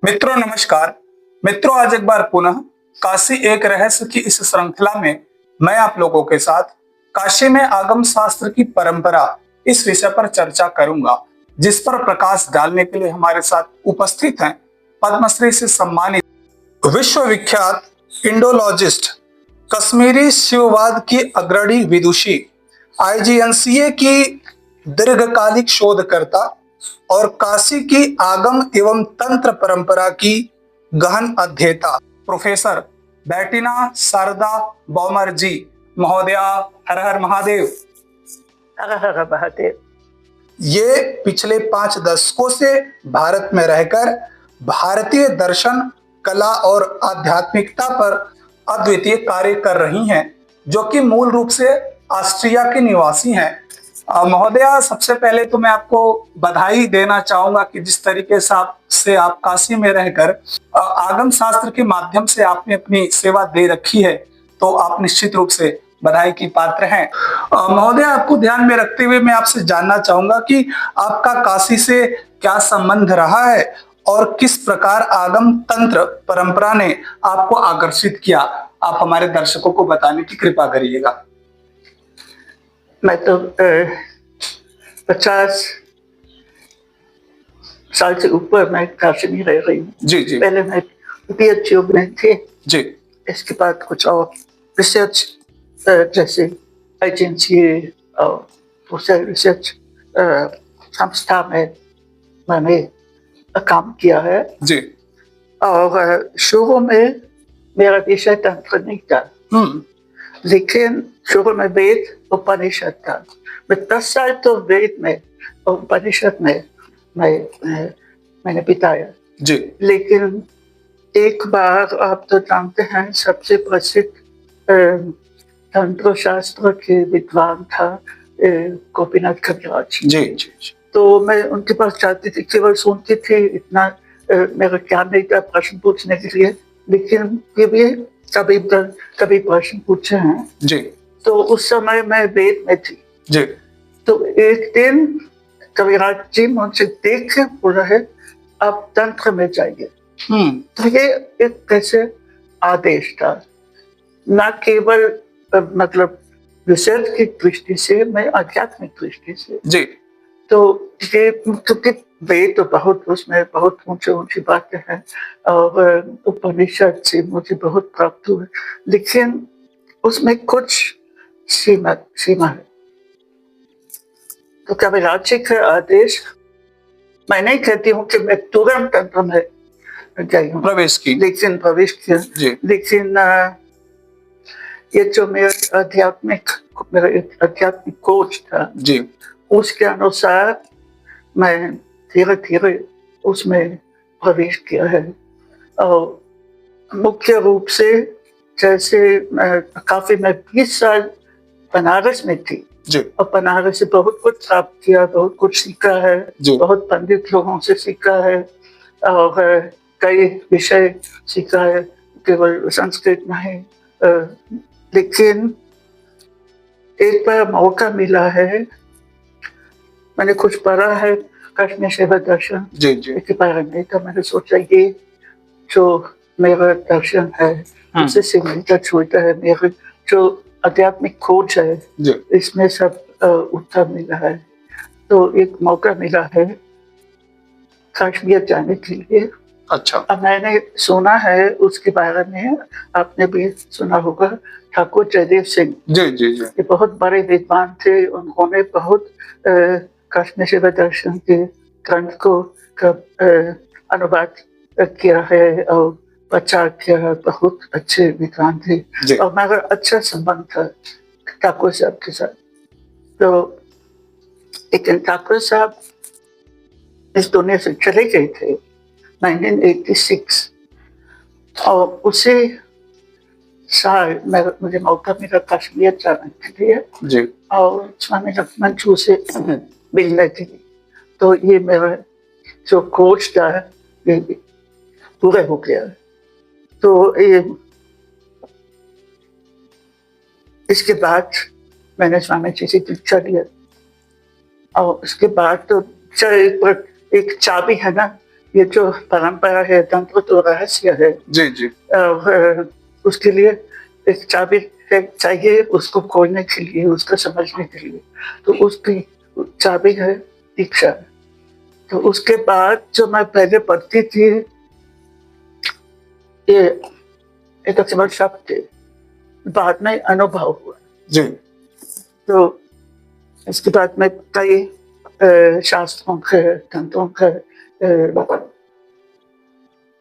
मित्रों नमस्कार। मित्रों आज एक बार पुनः काशी एक रहस्य की इस श्रृंखला में मैं आप लोगों के साथ काशी में आगम शास्त्र की परंपरा इस विषय पर चर्चा करूंगा, जिस पर प्रकाश डालने के लिए हमारे साथ उपस्थित हैं पद्मश्री से सम्मानित विश्व विख्यात इंडोलॉजिस्ट, कश्मीरी शिववाद की अग्रणी विदुषी, आईजीएनसीए की दीर्घकालिक शोधकर्ता और काशी की आगम एवं तंत्र परंपरा की गहन अध्येता प्रोफेसर बैटिना शारदा बौमर जी महोदया, हर हर महादेव। हर हर महादेव। ये पिछले 5 दशकों से भारत में रहकर भारतीय दर्शन, कला और आध्यात्मिकता पर अद्वितीय कार्य कर रही हैं, जो कि मूल रूप से ऑस्ट्रिया की निवासी हैं। महोदया, सबसे पहले तो मैं आपको बधाई देना चाहूंगा कि जिस तरीके से आप काशी में रहकर आगम शास्त्र के माध्यम से आपने अपनी सेवा दे रखी है, तो आप निश्चित रूप से बधाई की पात्र हैं। महोदया, आपको ध्यान में रखते हुए मैं आपसे जानना चाहूंगा कि आपका काशी से क्या संबंध रहा है और किस प्रकार आगम तंत्र परंपरा ने आपको आकर्षित किया। आप हमारे दर्शकों को बताने की कृपा करिएगा। मैं तो 50 साल से ऊपर मैं काशी में रह रही हूँ। जी जी। पहले मैं पीएचडी में थी जी। इसके बाद कुछ और रिसर्च जैसे एजेंसी और दूसरे रिसर्च संस्था में मैंने काम किया है। जी। और शुरू में मेरा विषय तंत्र नहीं था, लेकिन शुरू में वेद उपनिषद था। मैं 10 साल तो वेद में उपनिषद में मैंने बिताया। जी। लेकिन एक बार आप तो जानते हैं सबसे प्रसिद्ध तंत्र शास्त्र के विद्वान था गोपीनाथ कविराज। जी जी। तो मैं उनके पास जाती थी, केवल सुनती थी, इतना मेरा ज्ञान नहीं था प्रश्न पूछने के लिए, लेकिन फिर भी कभी प्रश्न पूछे हैं। जी। तो उस समय मैं वेद में थी। जी। तो एक दिन कविराज जी मुझसे देख के बोल रहे आप तंत्र में जाइए। तो ये एक कैसे आदेश था, न केवल मतलब रिसर्च की दृष्टि से, मैं आध्यात्मिक दृष्टि से। जी। तो ये क्योंकि वेद तो बहुत, उसमें बहुत ऊंची बातें हैं और उपनिषद से मुझे बहुत प्राप्त हुए, लेकिन उसमें कुछ सीमा है। तो कविराज जी का आदेश, मैं नहीं कहती हूँ कि मैं तुरंत तंत्र में गई हूँ, प्रवेश किया। लेकिन ये जो मेरा आध्यात्मिक कोच था जी, उसके अनुसार मैं धीरे धीरे उसमें प्रवेश किया है। और मुख्य रूप से जैसे काफी मैं 20 साल बनारस में थी जी। और बनारस से बहुत कुछ प्राप्त किया, बहुत कुछ सीखा है, बहुत पंडित लोगों से सीखा है और कई विषय सीखा है, केवल संस्कृत नहीं। लेकिन एक बार मौका मिला है, मैंने कुछ पढ़ा है कश्मीर शिव दर्शन के बारे में, तो मैंने सोचा ये जो मेरा दर्शन है उससे सिमिलर छूटा है, मेरे जो आध्यात्मिक खोज है इसमें सब उत्तर मिला है। तो एक मौका मिला है कश्मीर जाने के लिए। अच्छा। अब मैंने सुना है उसके बारे में, आपने भी सुना होगा, ठाकुर जयदेव सिंह। जी जी जी। ये बहुत बड़े विद्वान थे, उन्होंने बहुत कश्मीर शिव दर्शन के ग्रंथ को अनुवाद किया है और प्रचार किया है, बहुत अच्छे विद्वान थे और मेरा अच्छा संबंध था ठाकुर साहब के साथ। तो लेकिन ठाकुर साहब इस दुनिया से चले गए थे 1986 और उसी साल मुझे मौका मिला कश्मीर जाने के लिए और स्वामी लक्ष्मण जी से मिलने के लिए। तो ये मेरा जो कोच था ये पूरा हो गया। तो ये इसके बाद मैंने स्वामी जी से दीक्षा लिया और उसके बाद तो एक चाबी है ना ये जो परंपरा है, तंत्र तो रहस्य है, जी जी और उसके लिए एक चाबी चाहिए उसको खोलने के लिए, उसको समझने के लिए। तो उसकी चाबी है दीक्षा। तो उसके बाद जो मैं पहले पढ़ती थी, ये एक केवल शब्द थे, बाद में अनुभव हुआ। जी तो इसके बाद में कई शास्त्रों के, तंत्रों का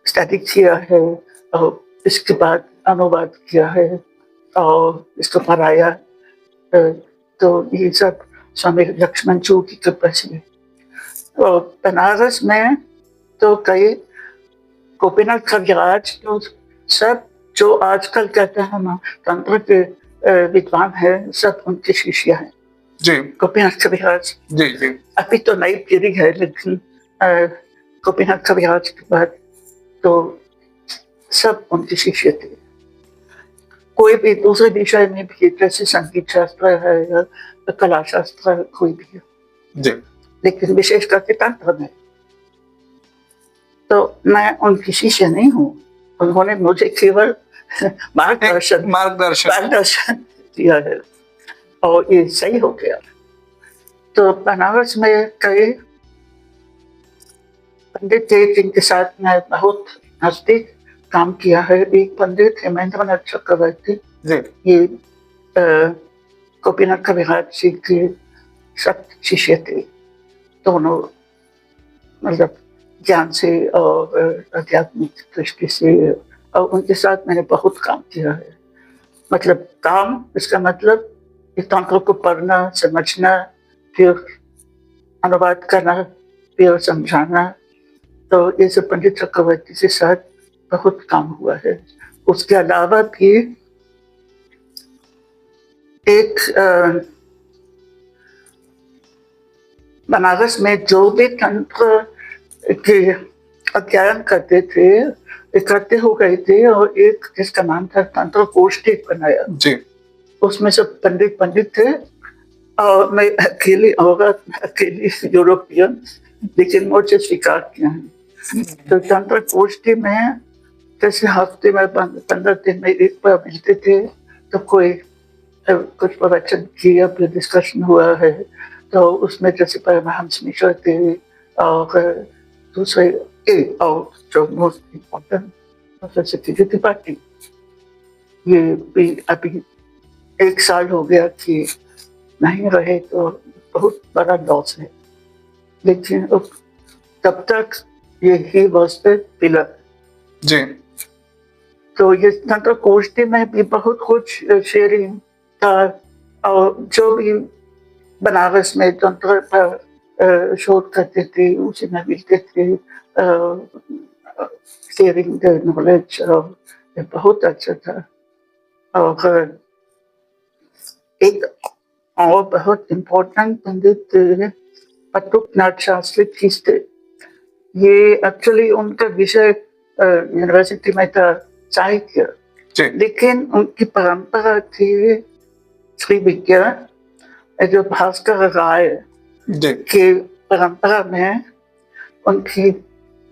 स्टडी किया है, और इसके बाद अनुवाद किया है और इसको पढ़ाया। तो ये सब स्वामी लक्ष्मण चू की कृपा से। और बनारस में तो कई गोपीनाथ कविराज, तो सब जो आजकल कहते हैं ना तंत्र के विद्वान है, सब उनके शिष्य हैं। जी गोपीनाथ कविराज जी जी अभी तो नई पीढ़ी है, लेकिन गोपीनाथ कविराज के बाद तो सब उनके शिष्य थे। कोई भी दूसरे विषय में भी, जैसे संगीत शास्त्र है या कला शास्त्र है, कोई भी है, जी लेकिन विशेष करके तंत्र में तो मैं उनकी शिष्य नहीं हूँ। उन्होंने मुझे केवल मार्गदर्शन दिया है और ये सही हो गया। तो बनारस में कई पंडित थे जिनके साथ मैं बहुत नजदीक काम किया है। एक पंडित हेमेंद्रनाथ चक्रवर्ती, जी ये गोपीनाथ कविराज जी के सख्त शिष्य थे। दोनों मतलब ज्ञान से और आध्यात्मिक दृष्टि से, और उनके साथ मैंने बहुत काम किया है। मतलब काम, इसका मतलब एक तंत्र को पढ़ना, समझना, फिर अनुवाद करना, फिर समझाना। तो ये सब पंडित चक्रवर्ती के साथ बहुत काम हुआ है। उसके अलावा भी एक बनारस में जो भी तंत्र के अध्ययन करते थे, इकट्ठे हो गए थे और एक जिसका नाम था तंत्र गोष्ठी बनाया। जी उसमें सब पंडित थे और मैं अकेली औरत, अकेली यूरोपियन, लेकिन मुझे स्वीकार किया है। तो तंत्र गोष्ठी में जैसे हफ्ते में 15 दिन में एक बार मिलते थे, तो कोई कुछ प्रवचन किया, फिर डिस्कशन हुआ है। तो उसमें जैसे परमहंस मिश्र थे और दूसरे और जो मोस्ट इम्पोर्टेंट प्रोफेसर त्रिपाठी, ये भी अभी 1 साल हो गया कि नहीं रहे, तो बहुत बड़ा लॉस है। लेकिन तब तक ये ही वास्ते पिलर। जी तो ये तंत्र गोष्ठी में भी बहुत कुछ शेयरिंग था, और जो भी बनारस में तंत्र पर शोध करते थे उसी में मिलते थे, शेयरिंग नॉलेज, बहुत अच्छा था। और एक और बहुत इम्पोर्टेंट पंडित पटुकनाथ शास्त्री थे। ये एक्चुअली उनका विषय यूनिवर्सिटी में था साहित्य, लेकिन उनकी परंपरा थी श्री विद्या, जो भास्कर राय की परंपरा में उनकी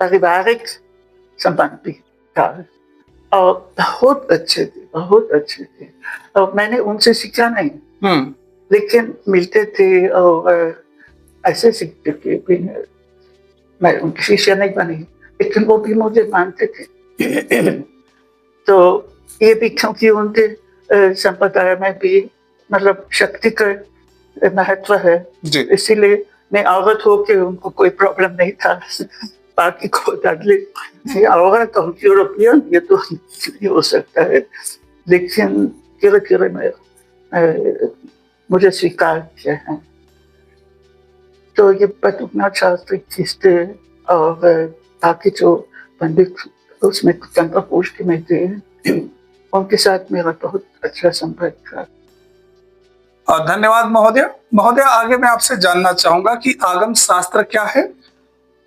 पारिवारिक संबंध भी था, और बहुत अच्छे थे। और मैंने उनसे सीखा नहीं, लेकिन मिलते थे और ऐसे सीखते थे। मैं उनकी शिष्य नहीं बनी, लेकिन वो भी मुझे मानते थे। तो ये भी क्योंकि उनके संप्रदाय में भी मतलब शक्ति का महत्व है, इसीलिए मैं औरत हो के उनको कोई प्रॉब्लम नहीं था। बाकी को ये औरत और यूरोपियन, ये तो नहीं हो सकता है। लेकिन धीरे में मुझे स्वीकार किया है। तो ये पटुकनाथ शास्त्री थे और बाकी जो पंडित उसमें तंत्र गोष्ठी में थे, उनके साथ मेरा बहुत अच्छा संपर्क था। धन्यवाद महोदय। आगे मैं आपसे जानना चाहूंगा कि आगम शास्त्र क्या है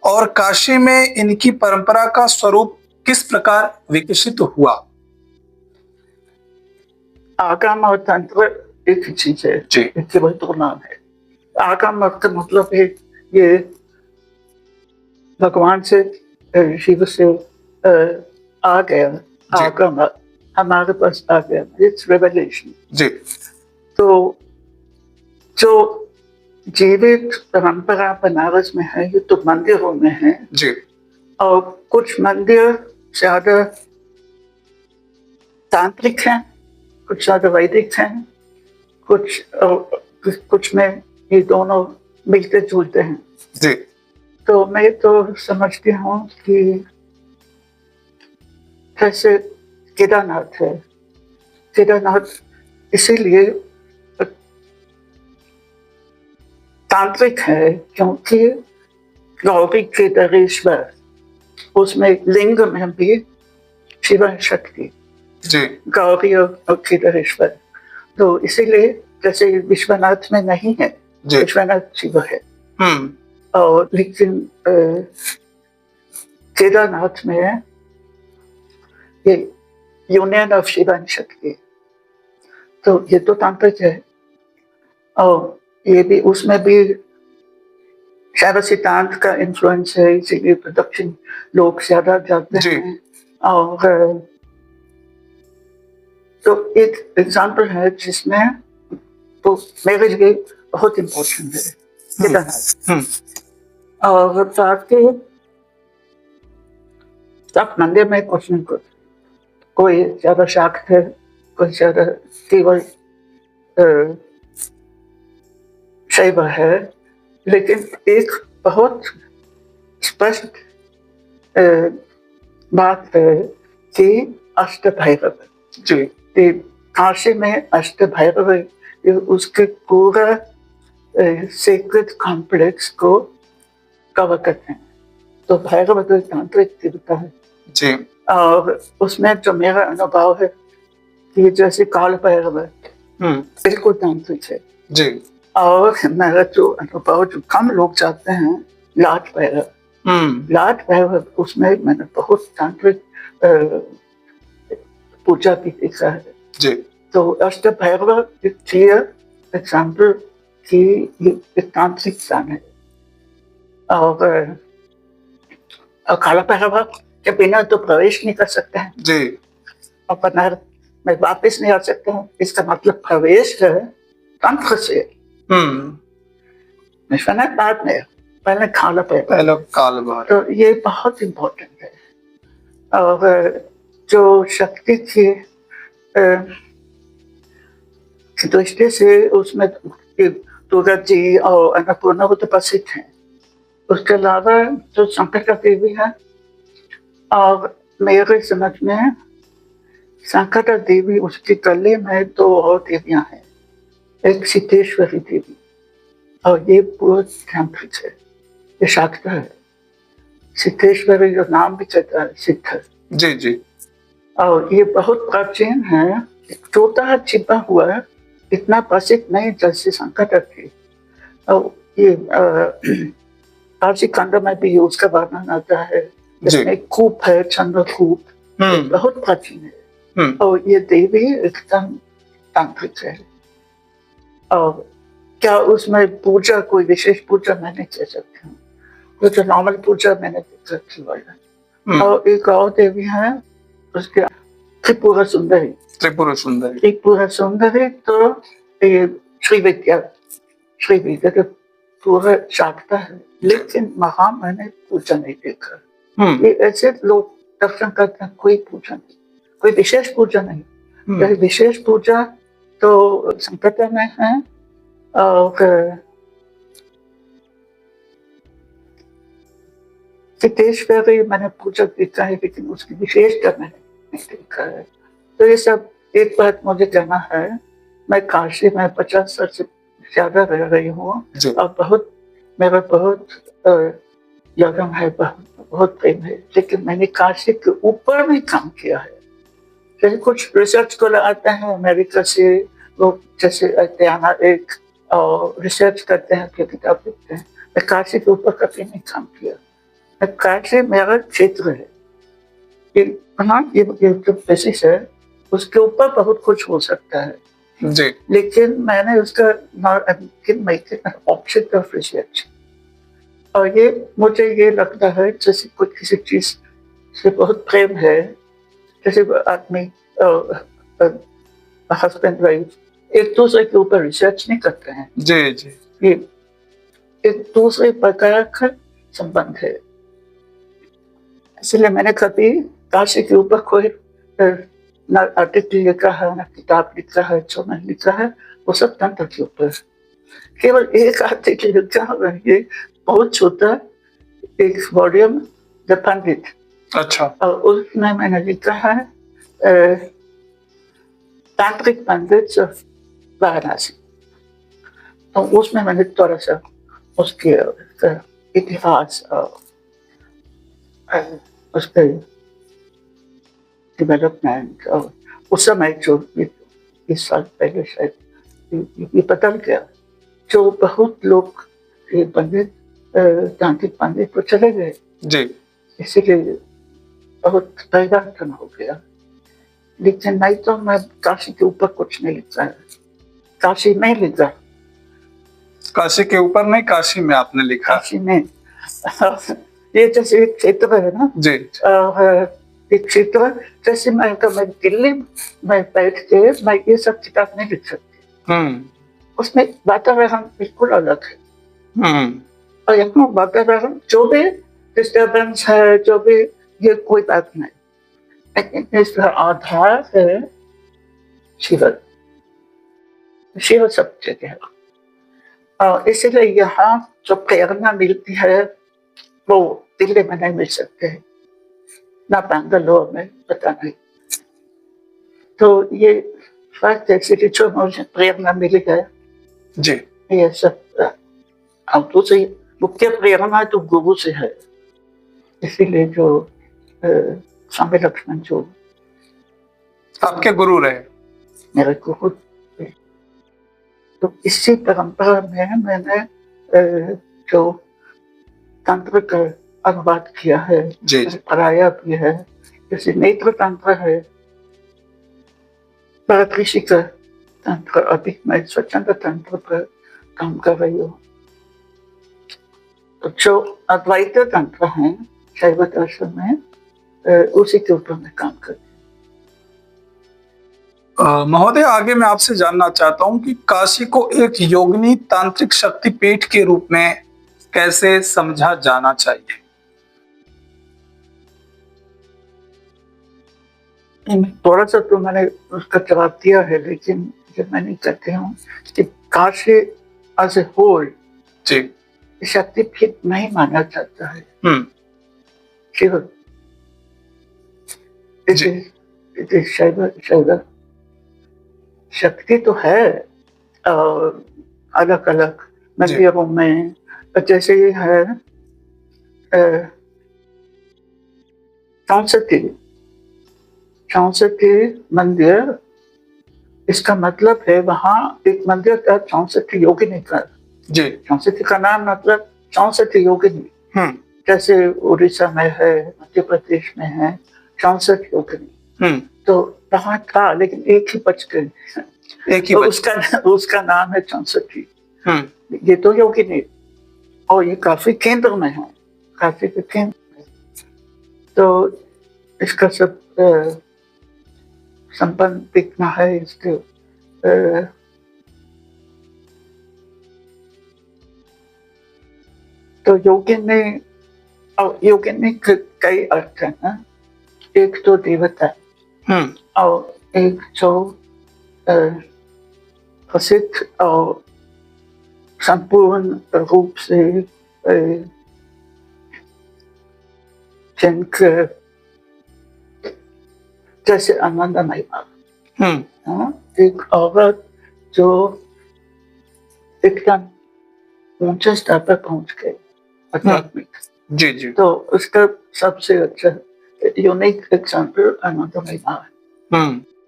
और काशी में इनकी परंपरा का स्वरूप किस प्रकार विकसित हुआ। आगम और तंत्र एक ही चीज है, केवल दो नाम है। आगम का मतलब है ये भगवान से शिव से आ गया, जी। आगम हमारे पास आ गया, इट्स रेवलेशन। जी। तो जो जीवित परंपरा बनारस में है, ये तो मंदिरों में है, जी। और कुछ मंदिर ज्यादा तांत्रिक हैं, कुछ ज्यादा वैदिक हैं, कुछ में ये दोनों मिलते जुलते हैं। जी। तो मैं तो समझती हूँ कि जैसे केदारनाथ है, केदारनाथ इसीलिए तांत्रिक है क्योंकि गौरी केदारेश्वर, उसमें लिंग में भी शिव शक्ति, जी। गौरी और केदारेश्वर, तो इसीलिए जैसे विश्वनाथ में नहीं है, जी। विश्वनाथ शिव है, हम्म। और लेकिन केदारनाथ में ये यूनियन ऑफ शिव एंड शक्ति, तो ये तो तांत्रिक है, और ये भी उसमें भी शैव सिद्धांत का इन्फ्लुएंस है, इसीलिए दक्षिण लोग ज्यादा जाते जी। हैं। और तो एक एग्जाम्पल है जिसमें तो मेरे लिए बहुत इम्पोर्टेंट है केदारनाथ। और बाकी सब मंदिर में कुछ नहीं कुछ, कोई ज्यादा शाक्त है, कोई ज्यादा केवल शैव है, लेकिन एक बहुत स्पष्ट बात है कि अष्ट भैरव, जी। काशी में अष्ट भैरव उसके पूरा सेक्रेट कॉम्प्लेक्स को कवर करते हैं। तो भैरव तो तांत्रिक देवता है जी। और उसमें जो मेरा अनुभव है कि जैसे काल भैरव है, बिल्कुल तांत्रिक है। जी। और मेरा जो अनुभव, जो कम लोग जाते हैं, लाट भैरव, लाट भैरव, उसमें मैंने बहुत तांत्रिक पूजा भी देखा है। जी। तो अष्ट भैरव एक क्लियर एग्जाम्पल कि ये तांत्रिक स्थान है। और काला भैरव के बिना तो प्रवेश नहीं कर सकते हैं, जी। और बनारस में वापस नहीं आ सकते हैं, इसका मतलब प्रवेश है तंत्र से। विश्वनाथ बाद में, पहले काला भैरव, पहले काल भैरव। तो ये बहुत इम्पोर्टेंट है। और जो शक्ति की दृष्टि से उसमें दुर्गा जी और अन्नपूर्णा वो तो प्रसिद्ध हैं। उसके अलावा जो संकटा देवी है, और मेरे समझ में संकटा देवी, उसके गले में दो और देवियां हैं, एक सिद्धेश्वरी देवी, और ये पूरा तांत्रिक है, ये शाक्त है। सिद्धेश्वरी जो नाम भी चलता है, सिद्ध। जी। जी। और ये बहुत प्राचीन है, छोटा छिपा हुआ है, इतना प्रसिद्ध नहीं जैसे संकट थी। और ये काशी खंड में भी उसका वर्णन आता है, इसमें कूप है, चंद्र कूप, बहुत प्राचीन है। और ये देवी एकदम तांत्रिक है। और क्या उसमें पूजा, कोई विशेष पूजा मैं नहीं कह सकती हूँ, वो जो नॉर्मल पूजा मैंने देख रखी है। और एक और देवी है, उसके त्रिपुरा सुंदरी। त्रिपुरा सुंदरी। त्रिपुरा सुंदरी तो ये श्री विद्या तो पूरा शाक्ता है, लेकिन वहां मैंने पूजा नहीं देखा। ये ऐसे लोग दर्शन करते हैं, कोई पूजा नहीं, कोई विशेष पूजा नहीं। विशेष पूजा तो संकट में है। और सिद्धेश्वरी मैंने पूजा देखा है, लेकिन उसकी विशेषता मैंने नहीं देखा है। तो ये सब एक बात मुझे कहना है, मैं काशी में 50 साल से ज्यादा रह रही हूँ, और मेरा बहुत लगन है, बहुत प्रेम है, लेकिन मैंने काशी के ऊपर भी काम किया है। जैसे कुछ रिसर्च को आते हैं अमेरिका से लोग, जैसे अध्याना एक और रिसर्च करते हैं, फिर किताब लिखते हैं। मैं काशी के ऊपर कभी नहीं काम किया। काशी मेरा क्षेत्र है, ये जो बेसिस है, उसके ऊपर बहुत कुछ हो सकता है जी। लेकिन मैंने उसका ऑब्जेक्ट ऑफ रिसर्च। और ये मुझे ये लगता है जैसे कोई किसी चीज से बहुत प्रेम है, जैसे वो आदमी हस्बैंड वाइफ एक दूसरे के ऊपर रिसर्च नहीं करते हैं, जी जी ये एक दूसरे प्रकार का संबंध है। इसलिए मैंने कभी काशी के ऊपर कोई न आर्टिकल लिखा है, न किताब लिखा है, जो मैंने लिखा है वो सब तंत्र के ऊपर है। केवल एक आर्टिकल लिखा है, ये बहुत छोटा एक वॉल्यूम द पंडित, अच्छा और उसमें मैंने लिखा है तांत्रिक पंडित वाराणसी। तो उसमें मैंने थोड़ा सा उसके इतिहास और उसके डेवलपमेंट और उस समय जो 20 साल पहले शायद ये बदल गया, जो बहुत लोग ये पंडित तांत्रिक पंडित को चले गए, जी इसीलिए बहुत परिवर्तन हो गया। लेकिन नहीं तो मैं काशी के ऊपर कुछ नहीं लिखा है, काशी में लिखा, काशी के ऊपर नहीं, काशी में आपने लिखा। काशी में ये जैसे एक क्षेत्र है ना जी एक क्षेत्र, जैसे मैं दिल्ली में बैठ के मैं ये सब किताब नहीं लिख सकती, उसमें वातावरण बिल्कुल अलग है। और यहाँ वातावरण जो भी डिस्टर्बेंस है, जो भी, ये कोई बात नहीं, लेकिन इसका आधार है शिव, शिव सब जगह है। और इसलिए यहाँ जो प्रेरणा मिलती है वो दिल्ली में नहीं मिल सकते हैं, ना बैंगलोर में, पता नहीं। तो ये फर्क जैसे कि जो मुझे प्रेरणा मिली है, जी ये सब अब तो सही मुख्य प्रेरणा तो गुरु से है। इसीलिए जो स्वामी लक्ष्मण जो आपके गुरु रहे, मेरे गुरु, तो इसी परंपरा में मैंने जो तंत्र का अनुवाद किया है, जी पढ़ाया भी है, जैसे नेत्र तंत्र है, भरत ऋषि का तंत्र, अभी मैं स्वच्छंद तंत्र पर काम कर रही हूँ। तो जो अद्वैत तंत्र है शैव दर्शन में, उसी के ऊपर मैं काम करती हूँ। महोदय, आगे मैं आपसे जानना चाहता हूँ कि काशी को एक योगिनी तांत्रिक शक्तिपीठ के रूप में कैसे समझा जाना चाहिए? थोड़ा सा तो मैंने उसका जवाब दिया है, लेकिन जब मैं नहीं कहती हूँ कि काशी एज ए होल जी शक्तिपीठ नहीं माना जाता है, केवल शैव शक्ति तो है अलग अलग मंदिरों में, जैसे ये है चौसठी मंदिर, इसका मतलब है वहाँ एक मंदिर था चौसठी योगिनी का। जी चौसठी का नाम मतलब 64 योगिनी, जैसे उड़ीसा में है, मध्य प्रदेश में है 64 योगिनी। तो वहाँ था, लेकिन एक ही बच गए, एक ही तो उसका नाम है 64। ये तो योगिनी, और ये काफी केंद्र में है, काफी केंद्र में, तो इसका सब संबंध दिखना है इसके। तो योगिनी के कई अर्थ है ना, एक तो देवता और एक जो प्रसिद्ध और संपूर्ण रूप से जिनके जैसे आनंदमयी माँ, एक औरत जो एकदम ऊंचे स्तर पर पहुंच गई आध्यात्मिक। जी जी तो उसका सबसे अच्छा यूनिक एग्जाम्पल आनंदमयी माँ है।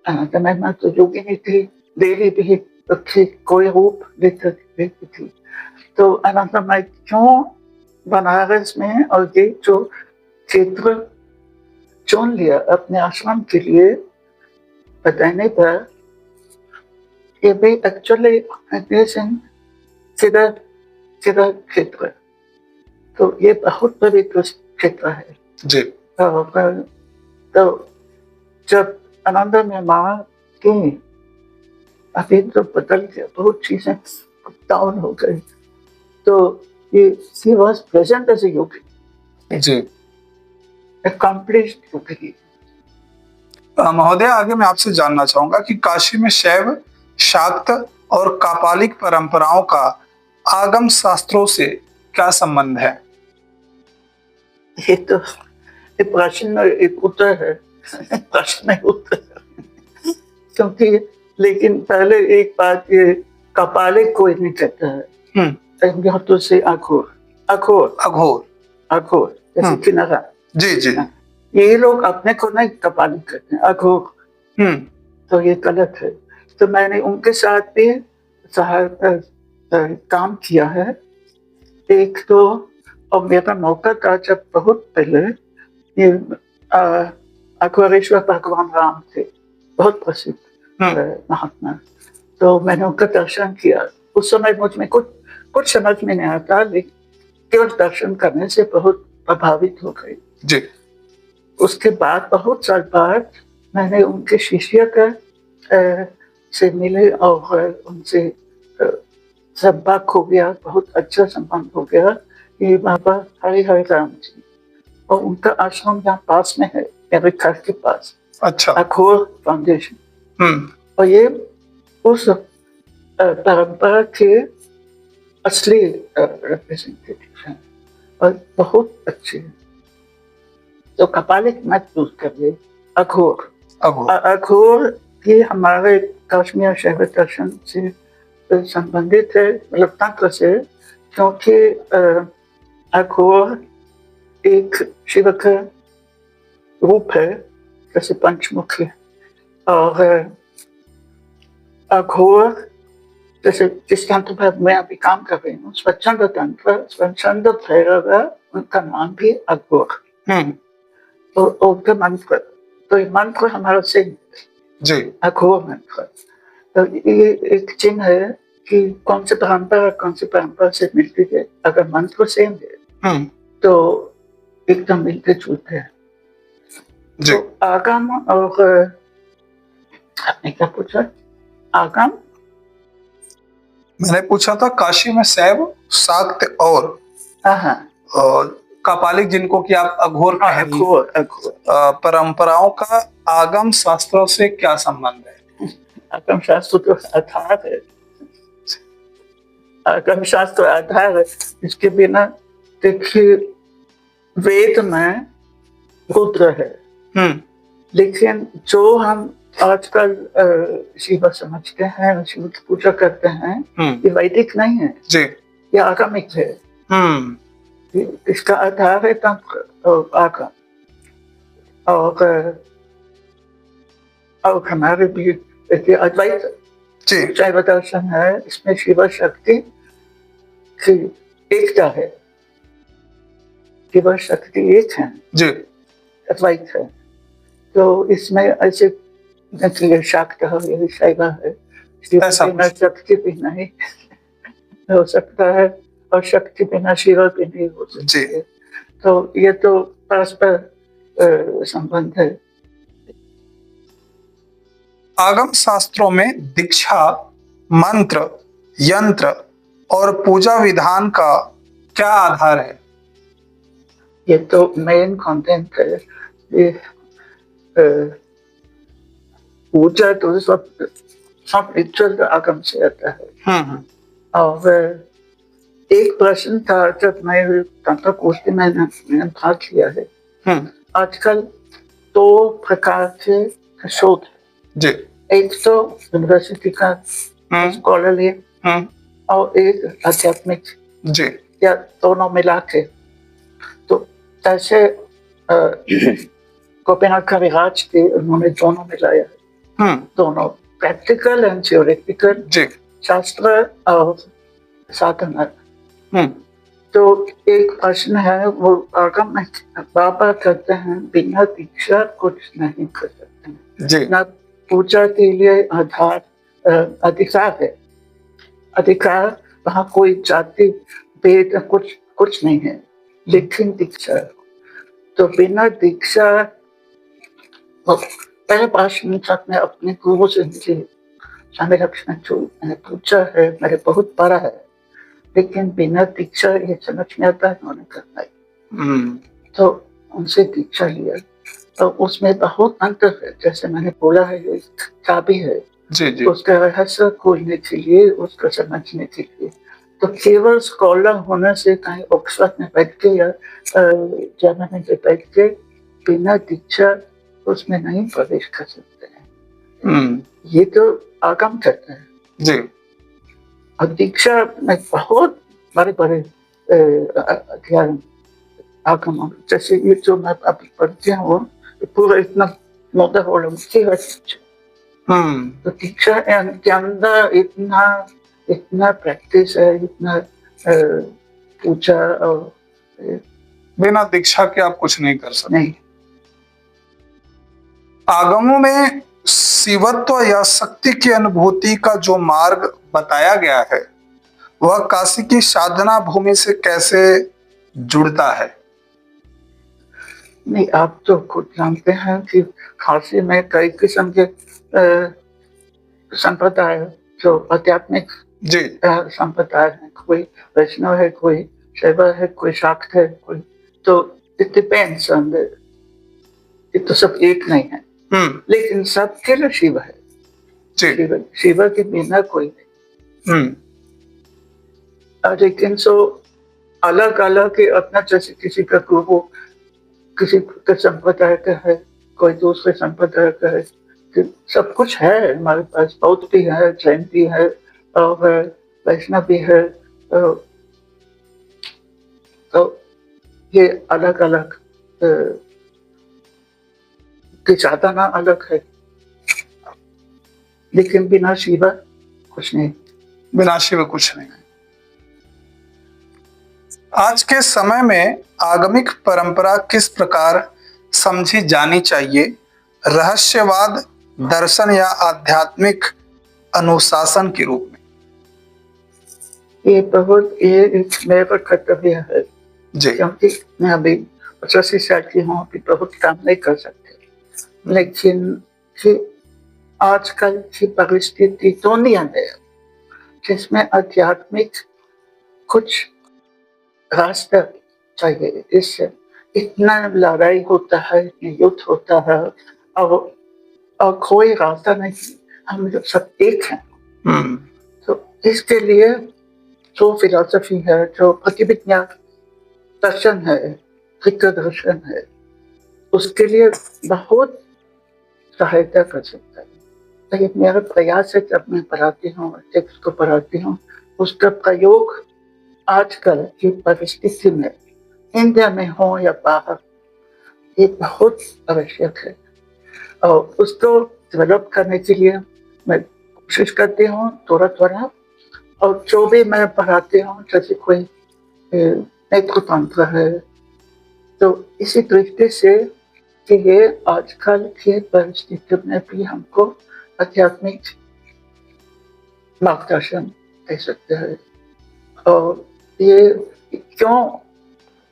आनंदमयी माँ तो योगिनी थी, देवी भी थी, कोई रूप लेती थी। तो आनंदमयी क्यों बनारस में और ये जो क्षेत्र चुन लिया अपने आश्रम के लिए बताने पर, ये भी एक्चुअली सीधा क्षेत्र, तो ये बहुत पवित्र क्षेत्र है। जी। तो जब आनंद में माँ की अभी तो बदल गया, बहुत चीजें डाउन हो गई, तो ये he was present as a yogi, ji. accomplished yogi। महोदय, आगे मैं आपसे जानना चाहूंगा कि काशी में शैव, शाक्त और कापालिक परंपराओं का आगम शास्त्रों से क्या संबंध है? ये तो ये प्रश्न एक उत्तर है प्रश्न में उत्तर है। क्योंकि लेकिन पहले एक बात, ये कपालिक कोई नहीं कहता है, यहाँ तो से अघोर अघोर अघोर अघोर जैसे किनारा। जी जी। ये लोग अपने को नहीं कपालिक कहते हैं, अघोर। तो ये गलत है। तो मैंने उनके साथ भी काम किया है एक तो, और मेरा मौका था जब बहुत पहले, ये अघोरेश्वर भगवान राम थे, बहुत प्रसिद्ध महात्मा। तो मैंने उनका दर्शन किया। उस समय मुझ में कुछ समझ में नहीं आता, लेकिन केवल दर्शन करने से बहुत प्रभावित हो गई जी। उसके बाद बहुत साल बाद मैंने उनके शिष्य का से मिले और उनसे संपर्क हो गया, बहुत अच्छा संबंध हो गया। ये बाबा हरि राम जी, और उनका आश्रम यहाँ पास में है, मेरे घर के पास। अच्छा। अघोर फाउंडेशन। और ये उस परंपरा के असली रिप्रेजेंटेटिव हैं और बहुत अच्छे हैं। तो कपालिक मत यूज करिए, अघोर। अघोर ये हमारे कश्मीर शैव दर्शन से संबंधित है, मतलब तंत्र से, क्योंकि अघोर एक शिव का रूप है, जैसे पंचमुखी। और अघोर जैसे जिस तंत्र पर मैं अभी काम कर रही हूँ, स्वच्छंद तंत्र, स्वच्छंद भैरव, उनका नाम भी अघोर। तो उनका मंत्र, तो ये मंत्र हमारा सिंह जी, अघोर मंत्र। तो ये एक चिन्ह है कि कौन से परंपरा से मिलती है। अगर मंत्र सेम है तो एकदम मिलते जुलते हैं। तो आगम, और आपने क्या पूछा? आगम मैंने पूछा था काशी में शैव, शाक्त और कपालिक, जिनको कि आप अघोर कह रही हैं, परंपराओं का आगम शास्त्रों से क्या संबंध है? आगम शास्त्र तो आधार है, आगम शास्त्र आधार है। इसके बिना देखिए, वेद में रुद्र है, लेकिन जो हम आजकल शिव समझते हैं, शिव की पूजा करते हैं, ये वैदिक नहीं है जी, ये आगमिक है। इसका आधार है तंत्र और आगम। और हमारे भी अद्वैत शैव दर्शन है, इसमें शिव शक्ति की एकता है, शिव शक्ति एक है जी, अद्वैत है। तो इसमें ऐसे शाक्त है, ये शैव है, बिना शक्ति भी नहीं हो सकता है, और शक्ति बिना शिव भी नहीं हो सकती है। तो ये तो परस्पर संबंध है। आगम शास्त्रों में दीक्षा, मंत्र, यंत्र और पूजा विधान का क्या आधार है? ये तो मेन कंटेंट है। ये पूजा तो सब रिचुअल आगम से आता है। और एक प्रश्न था जब मैं तंत्र कोर्स में मैंने भाग लिया है। आजकल 2 प्रकार के शोध जी, एक तो यूनिवर्सिटी का स्कॉलरली और एक आध्यात्मिक जी, या दोनों मिला के। तो जैसे गोपीनाथ कविराज थे, उन्होंने दोनों मिलाया, दोनों प्रैक्टिकल एंड थ्योरेटिकल जी, शास्त्र और साधना। तो एक प्रश्न है, वो आगम में बाबा कहते हैं बिना दीक्षा कुछ नहीं कर सकते जी, ना पूजा के लिए आधार अधिकार है, अधिकार वहाँ कोई जाति भेद कुछ नहीं है। लेकिन दीक्षा, तो बिना दीक्षा, पहले भाषण तक मैं अपने गुरु से मुझे स्वामी लक्ष्मण जो मैंने पूछा है मेरे बहुत बड़ा है, लेकिन बिना दीक्षा ये समझ में आता है उन्होंने करना है। तो उनसे दीक्षा लिया, तो उसमें बहुत अंतर है। जैसे मैंने बोला है, ये चाबी है जी जी। उसका रहस्य खोलने के लिए, उसको समझने के लिए। तो केवल स्कॉलर होने से कहीं ऑक्सफोर्ड में बैठ के या जर्मनी में बैठ के बिना दीक्षा उसमें नहीं प्रवेश कर सकते हैं। ये तो आगम कहते हैं जी। और दीक्षा में बहुत बड़े बड़े अध्ययन आगम, जैसे ये जो मैं अभी पढ़ती हूँ पूरा इतना मोटा हो रहा है। तो दीक्षा के अंदर इतना प्रैक्टिस है, इतना पूजा, और बिना दीक्षा के आप कुछ नहीं कर सकते। नहीं। आगमों में शिवत्व या शक्ति की अनुभूति का जो मार्ग बताया गया है वह काशी की साधना भूमि से कैसे जुड़ता है? नहीं, आप तो खुद जानते हैं कि काशी में कई किस्म के संप्रदाय जो आध्यात्मिक जी। संप्रदाय है, कोई वैष्णव है, कोई शैव है, कोई शाक्त है, कोई, तो इट डिपेंड्स ऑन, ये तो सब एक नहीं है। लेकिन सबके लिए शिव है। शिव के बिना कोई नहीं। लेकिन सो अलग अलग के अपना, जैसे किसी का गुरु किसी का संप्रदाय का है, कोई दूसरे संप्रदाय का है, सब कुछ है हमारे पास। बौद्ध भी है, जैन भी है और वैष्णव भी है। तो ये अलग अलग की साधना अलग है, लेकिन बिना शिव कुछ नहीं। बिना शिव कुछ नहीं। आज के समय में आगमिक परंपरा किस प्रकार समझी जानी चाहिए? रहस्यवाद, दर्शन या आध्यात्मिक अनुशासन के रूप में? ये एक मेरा कर्तव्य है जी, क्योंकि मैं अभी 85 साल की हूँ, अभी बहुत काम नहीं कर सकते, लेकिन आजकल की परिस्थिति दुनिया में जिसमें आध्यात्मिक कुछ रास्ता चाहिए, इससे इतना लड़ाई होता है, युद्ध होता है, और कोई रास्ता नहीं, हम लोग सब एक हैं। तो इसके लिए जो फिलॉसफी है, जो प्रतिविज्ञान दर्शन है, कृत्य दर्शन है, उसके लिए बहुत सहायता कर सकता है। लेकिन मेरा प्रयास है, जब मैं पढ़ाती हूँ, टेक्स्ट को पढ़ाती हूँ, उसका प्रयोग आजकल की परिस्थिति में, इंडिया में हो या बाहर, ये बहुत आवश्यक है। और उसको डेवलप करने के लिए मैं कोशिश करती हूँ थोड़ा थोड़ा, और जो भी मैं पढ़ाती हूँ, जैसे कोई नेत्रतंत्र है, तो इसी दृष्टि से कि ये आजकल के परिस्थिति में भी हमको आध्यात्मिक मार्गदर्शन दे सकते हैं। और ये क्यों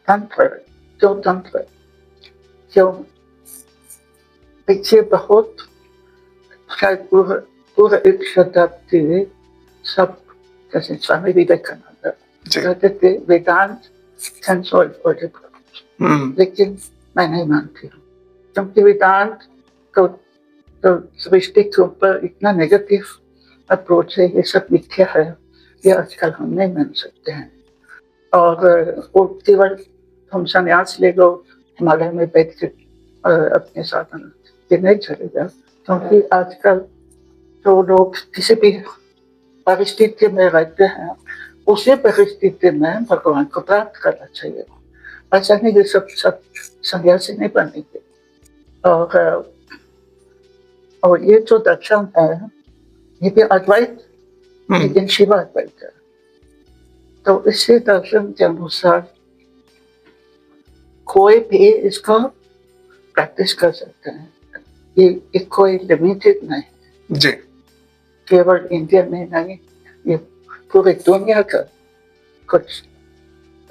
तंत्र, क्यों पीछे बहुत शायद पूरा एक शताब्दी सब, जैसे स्वामी विवेकानंद कहते थे वेदांत can solve all the problems, लेकिन मैं नहीं मानती हूँ, क्योंकि वेदांत तो सृष्टि के ऊपर इतना नेगेटिव अप्रोच है, ये सब मिथ्या है, ये आजकल हम नहीं मान सकते हैं। और वो केवल हम संन्यास ले लो, हिमालय में बैठ के अपने साधन, ये नहीं चलेगा, क्योंकि आजकल जो लोग किसी भी परिस्थिति में रहते हैं, उसी परिस्थिति में भगवान को प्राप्त करना चाहिए। ऐसा नहीं कि सब सन्यासी नहीं बनेंगे। और ये जो दर्शन है, ये भी अद्वैत, लेकिन शिव अद्वैत है। तो इसी दर्शन के अनुसार कोई भी इसको प्रैक्टिस कर सकते हैं, ये कोई लिमिटेड नहीं है जी, केवल इंडिया में नहीं, ये पूरी दुनिया का कुछ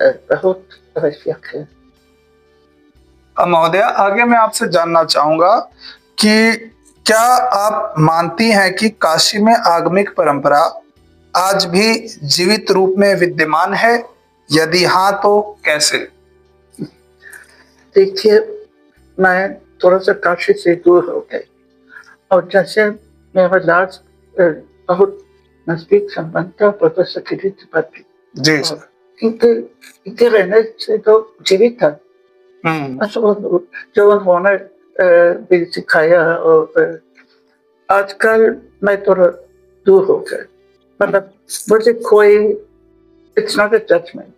बहुत आवश्यक है। महोदया, आगे मैं आपसे जानना चाहूंगा कि क्या आप मानती हैं कि काशी में आगमिक परंपरा आज भी जीवित रूप में विद्यमान है? यदि हाँ तो कैसे? देखिए, मैं थोड़ा सा काशी से दूर हो गई और जैसे मेरा लास्ट बहुत नजदीक संबंध था प्रोफेसर किरीट त्रिपाठी, जी और सर। इनके इनके रहने से तो जीवित था। बस जो उन्होंने भी सिखाया, और आजकल मैं थोड़ा दूर हो गया। मतलब मुझे कोई, इट्स नॉट अ जजमेंट,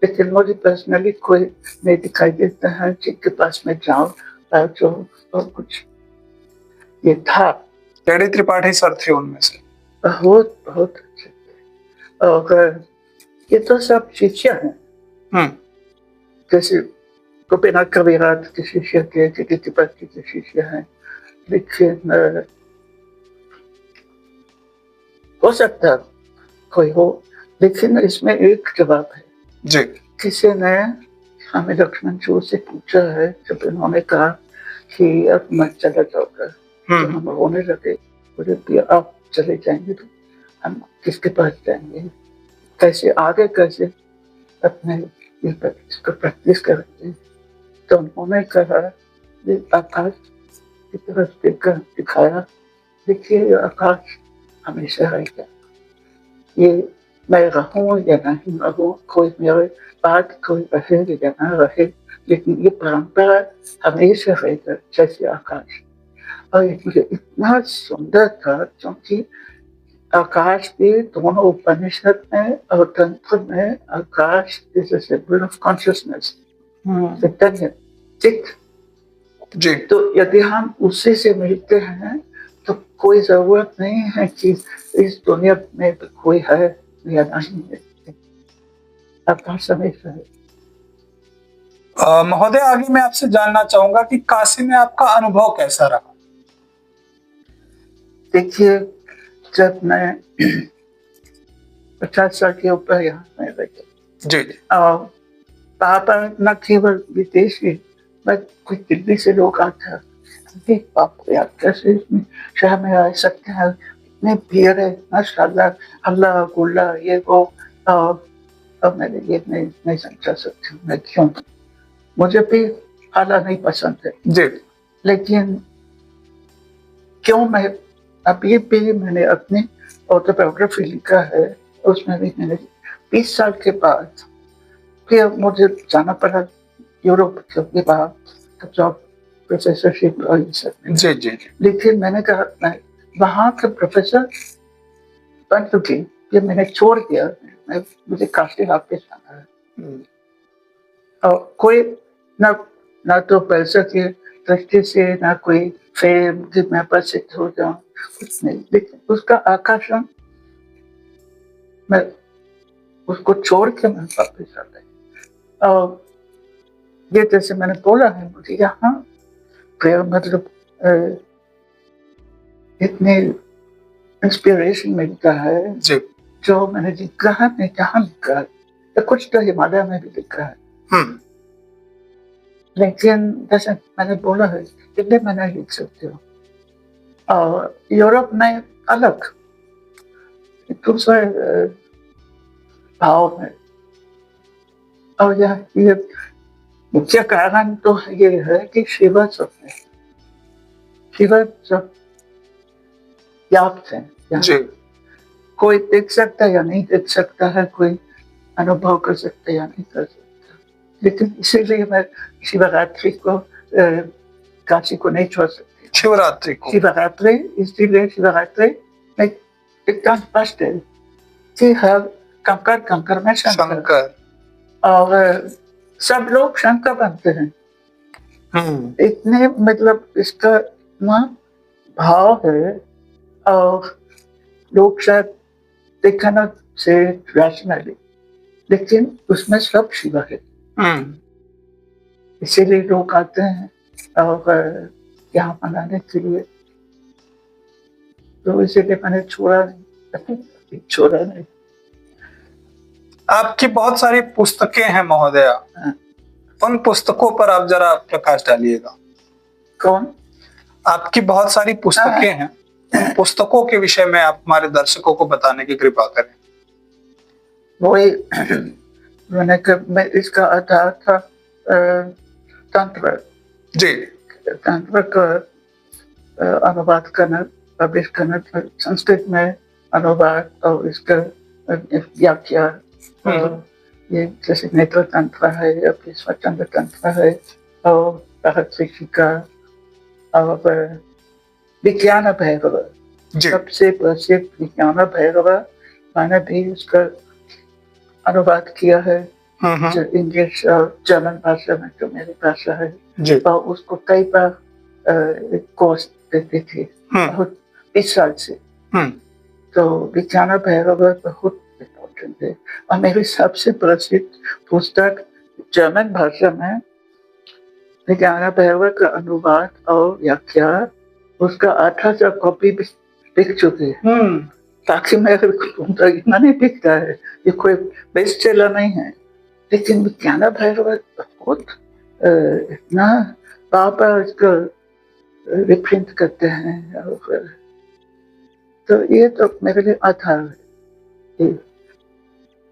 लेकिन मुझे पर्सनली कोई नहीं दिखाई देता है जिनके पास मैं जाऊँ जो और कुछ ये था। केडी त्रिपाठी सर थे उनमें से। बहुत बहुत अच्छे थे, और ये तो सब शिष्य हैं। जैसे गोपीनाथ कविराज के शिष्य थे, केडी त्रिपाठी के शिष्य हैं, लेकिन हो सकता है कोई हो, लेकिन इसमें एक जवाब है जी। किसी ने हमें लक्ष्मण चौर से पूछा है, जब उन्होंने कहा कि अब मैं चला जाऊंगा, तो हम रोने लगे, बोले कि आप चले जाएंगे तो हम किसके पास जाएंगे, कैसे आगे कैसे अपने इसको प्रैक्टिस करेंगे। तो उन्होंने कहा, ये आकाश की तरफ देखकर दिखाया, देखिए आकाश हमेशा रहेगा, ये मैं रहूं या नहीं रहूं, कोई मेरे बाद कोई रहे या ना रहे, लेकिन ये परंपरा हमेशा रहेगा जैसे आकाश। और ये मुझे इतना सुंदर था क्योंकि आकाश के दोनों उपनिषद में और तंत्र में akash is a symbol of consciousness, chaitanya, chitta. जी। तो यदि हम उसी से मिलते हैं तो कोई जरूरत नहीं है कि इस दुनिया में कोई है या नहीं है, आकाश हमेशा है। महोदय, आगे मैं आपसे जानना चाहूंगा कि काशी में आपका अनुभव कैसा रहा? देखिए, जब मैं 50 साल के ऊपर यहाँ में रहे, जी। और पापा न केवल विदेशी, मैं कुछ दिल्ली से लोग आते हैं, बाप रे यार कैसे इसमें शहर में रह सकते हैं, इतने भीड़ है, माशाल्लाह, हल्ला गुल्ला ये वो। अब मैंने ये नहीं समझा सकती हूँ मैं क्यों, मुझे भी हल्ला नहीं पसंद है, जी। लेकिन क्यों मैं अभी भी मैंने अपनी ऑटोबायोग्राफी लिखा है, उसमें भी मैंने 20 साल के बाद फिर मुझे जाना पड़ा यूरोप के बाहर जॉब प्रोफेसरशिप और ये सब। जी जी जी। लेकिन मैंने कहा मैं वहाँ के प्रोफेसर बन चुकी, ये मैंने छोड़ दिया, मैं मुझे काशी वापस जाना है। और कोई ना ना तो पैसा की दृष्टि से, ना कोई फेम कि मैं प्रसिद्ध हो जाऊं, कुछ नहीं, लेकिन उसका आकर्षण, मैं उसको छोड़ के मैं वापस आ गई। और ये जैसे मैंने बोला है, मुझे यहाँ प्रेयर मतलब इतनी इंस्पिरेशन मिलता है जी। जो मैंने लिखा है, मैं यहाँ लिखा है, तो कुछ तो हिमालय में भी लिखा है, लेकिन जैसे मैंने बोला है दिल्ली में नहीं लिख सकते हो, और यूरोप में अलग दूसरे भाव में। और ये मुख्य कारण तो ये है कि शिव सब व्याप्त है, जी। कोई देख सकता है या नहीं देख सकता है, कोई अनुभव कर सकता है या नहीं कर सकता, लेकिन इसीलिए मैं शिवरात्रि को काशी को नहीं छोड़ सकती। शिवरात्रि को, शिवरात्रि इसीलिए शिवरात्रि में इतना स्पष्ट है कि हर कंकर कंकर में शंकर, और सब लोग शंकर बनते हैं। इतने मतलब इसका इतना भाव है, और लोग शायद देखना से रैशनली, लेकिन उसमें सब शिव है, इसीलिए लोग आते हैं और यहाँ मनाने के लिए। तो इसीलिए मैंने छोड़ा नहीं। आपकी बहुत सारी पुस्तकें हैं महोदया, उन पुस्तकों पर आप जरा प्रकाश डालिएगा। कौन? आपकी बहुत सारी पुस्तकें हैं, उन पुस्तकों के विषय में आप हमारे दर्शकों को बताने की कृपा करें। वही मैं इसका आधार था तंत्र। जी। तंत्र का अनुवाद करना, पब्लिश करना, संस्कृत में अनुवाद और इसका व्याख्या। ये जैसे नेत्र तंत्र है या फिर स्वतंत्र तंत्र है और राहत शिक्षिका और विज्ञान भैरव, सबसे प्रसिद्ध विज्ञान भैरव मैंने भी उसका अनुवाद किया है इंग्लिश और जर्मन भाषा में, जो मेरी भाषा है। और उसको कई बार कोर्स देती थी, बहुत 20 साल से। तो विज्ञान भैरव बहुत इम्पोर्टेंट है। और मेरी सबसे प्रसिद्ध पुस्तक जर्मन भाषा में विज्ञान भैरव का अनुवाद और व्याख्या, उसका 1800 कॉपी बिक चुकी है। ताकि मेरे इतना नहीं बिकता है, ये कोई बेस्ट सेलर नहीं है, लेकिन विज्ञान भैरव बहुत इतना बार इसको रिप्रिंट करते हैं। और तो ये तो मेरे लिए आधार है।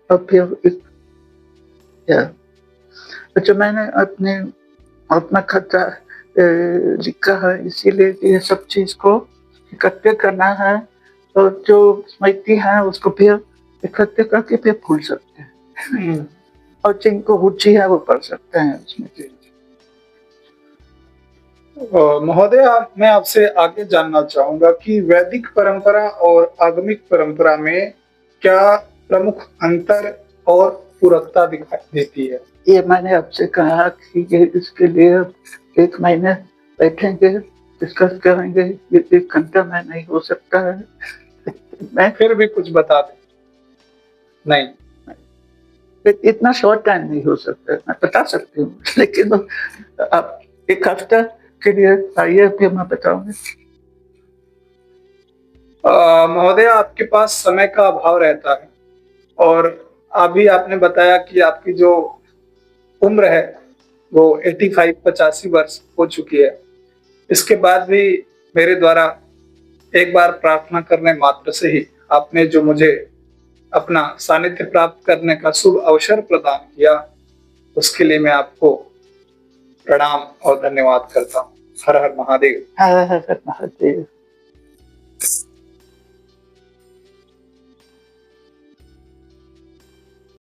और फिर जो मैंने अपने आत्मकथा लिखा है, इसीलिए ये सब चीज को इकट्ठे करना है, और जो स्मृति है उसको फिर इकट्ठे करके फिर भूल सकते हैं। और जिनको रुचि है वो पढ़ सकते हैं उसमें। महोदय, मैं आपसे आगे जानना चाहूंगा कि वैदिक परंपरा और आगमिक परंपरा में क्या प्रमुख अंतर और पूरकता दिखाई देती है? ये मैंने आपसे कहा कि ये इसके लिए 1 महीने बैठेंगे, डिस्कस करेंगे। ये 1 घंटा में नहीं हो सकता है। मैं फिर भी कुछ बता दें। नहीं, इतना शॉर्ट टाइम नहीं हो सकता। मैं बता सकती हूँ, लेकिन आप 1 हफ्ता के लिए आइए, फिर मैं बताऊंगी। महोदय, आपके पास समय का अभाव रहता है, और अभी आपने बताया कि आपकी जो उम्र है वो 85 वर्ष हो चुकी है। इसके बाद भी मेरे द्वारा एक बार प्रार्थना करने मात्र से ही आपने जो मुझे अपना सानिध्य प्राप्त करने का शुभ अवसर प्रदान किया, उसके लिए मैं आपको प्रणाम और धन्यवाद करता हूँ। हर हर महादेव। हर हर महादेव।